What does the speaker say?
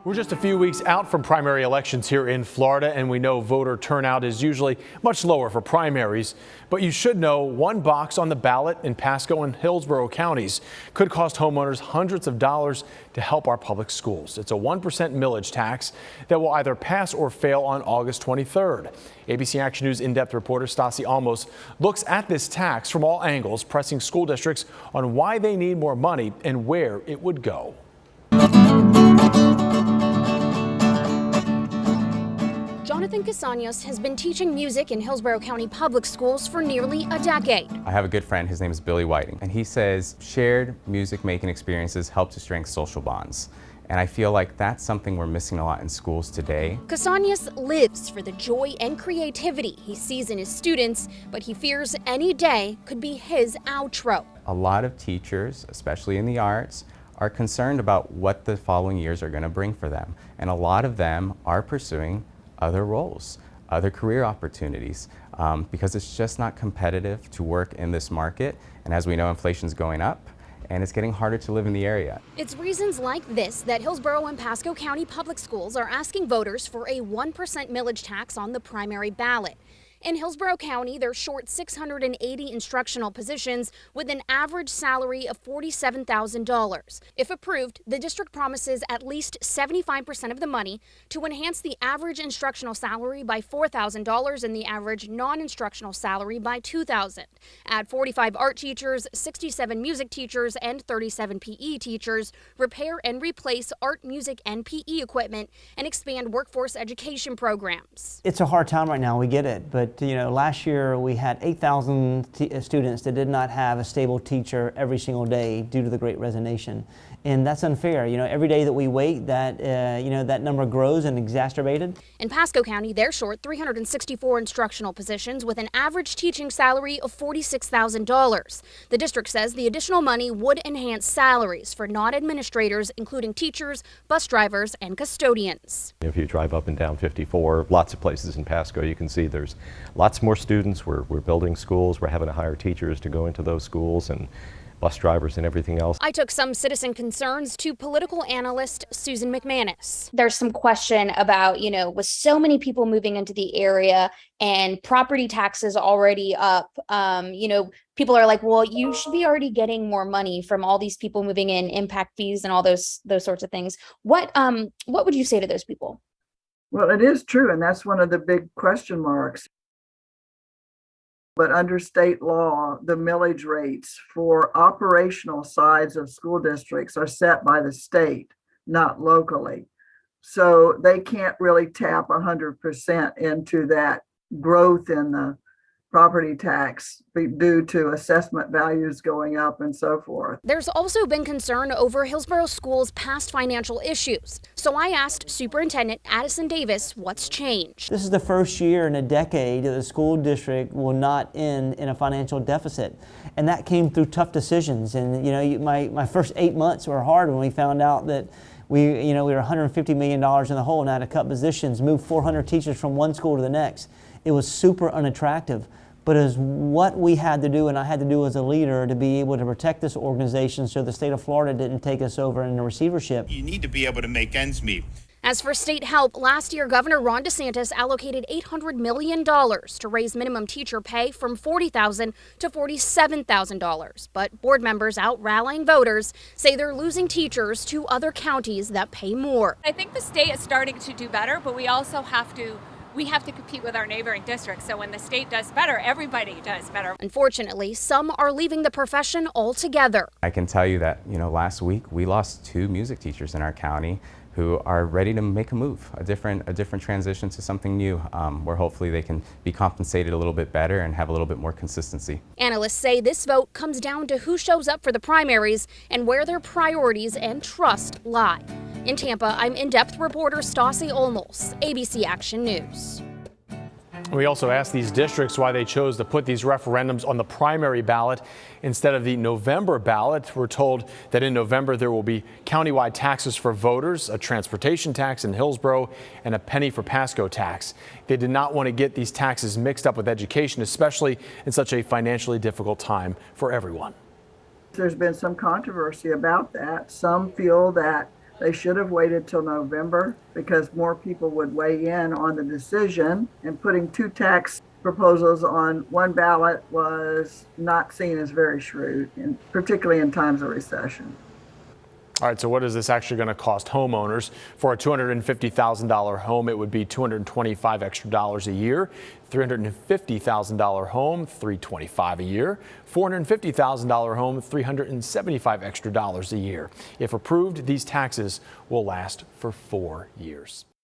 We're just a few weeks out from primary elections here in Florida, and we know voter turnout is usually much lower for primaries. But you should know one box on the ballot in Pasco and Hillsborough counties could cost homeowners hundreds of dollars to help our public schools. It's a 1% millage tax that will either pass or fail on August 23rd. ABC Action News in-depth reporter Stasi Almos looks at this tax from all angles, pressing school districts on why they need more money and where it would go. Jonathan Casañas has been teaching music in Hillsborough County public schools for nearly a decade. I have a good friend, his name is Billy Whiting, and he says shared music making experiences help to strengthen social bonds. And I feel like that's something we're missing a lot in schools today. Casañas lives for the joy and creativity he sees in his students, but he fears any day could be his outro. A lot of teachers, especially in the arts, are concerned about what the following years are going to bring for them. And a lot of them are pursuing other roles, other career opportunities, because it's just not competitive to work in this market. And as we know, inflation's going up and it's getting harder to live in the area. It's reasons like this that Hillsborough and Pasco County public schools are asking voters for a 1% millage tax on the primary ballot. In Hillsborough County, they're short 680 instructional positions with an average salary of $47,000. If approved, the district promises at least 75% of the money to enhance the average instructional salary by $4,000 and the average non-instructional salary by $2,000. Add 45 art teachers, 67 music teachers, and 37 PE teachers, repair and replace art, music, and PE equipment, and expand workforce education programs. It's a hard time right now, we get it, but last year we had 8,000 students that did not have a stable teacher every single day due to the Great Resignation. And that's unfair. Every day that we wait, that number grows and exacerbated. In Pasco County, they're short 364 instructional positions with an average teaching salary of $46,000. The district says the additional money would enhance salaries for non-administrators, including teachers, bus drivers, and custodians. If you drive up and down 54, lots of places in Pasco, you can see there's lots more students. We're building schools. We're having to hire teachers to go into those schools, and bus drivers and everything else. I took some citizen concerns to political analyst Susan McManus. There's some question about, with so many people moving into the area and property taxes already up, people are like, well, you should be already getting more money from all these people moving in, impact fees and all those sorts of things. What would you say to those people? Well, it is true, and that's one of the big question marks. But under state law, the millage rates for operational sides of school districts are set by the state, not locally. So they can't really tap 100% into that growth in the property tax due to assessment values going up and so forth. There's also been concern over Hillsborough School's past financial issues. So I asked Superintendent Addison Davis what's changed. This is the first year in a decade that the school district will not end in a financial deficit. And that came through tough decisions. And my first 8 months were hard when we found out that we were $150 million in the hole and had to cut positions, move 400 teachers from one school to the next. It was super unattractive, but it was what we had to do, and I had to do as a leader to be able to protect this organization so the state of Florida didn't take us over in the receivership. You need to be able to make ends meet. As for state help, last year Governor Ron DeSantis allocated $800 million to raise minimum teacher pay from $40,000 to $47,000. But board members out rallying voters say they're losing teachers to other counties that pay more. I think the state is starting to do better, but we also have to compete with our neighboring districts. So when the state does better, everybody does better. Unfortunately, some are leaving the profession altogether. I can tell you that, last week we lost 2 music teachers in our county who are ready to make a move, a different transition to something new, where hopefully they can be compensated a little bit better and have a little bit more consistency. Analysts say this vote comes down to who shows up for the primaries and where their priorities and trust lie. In Tampa, I'm in-depth reporter Stasi Almos, ABC Action News. We also asked these districts why they chose to put these referendums on the primary ballot instead of the November ballot. We're told that in November there will be countywide taxes for voters, a transportation tax in Hillsborough, and a penny for Pasco tax. They did not want to get these taxes mixed up with education, especially in such a financially difficult time for everyone. There's been some controversy about that. Some feel that They should have waited till November because more people would weigh in on the decision, and putting two tax proposals on one ballot was not seen as very shrewd, and particularly in times of recession. All right, so what is this actually going to cost homeowners? For a $250,000 home, it would be $225 extra a year. $350,000 home, $325 a year. $450,000 home, $375 extra a year. If approved, these taxes will last for 4 years.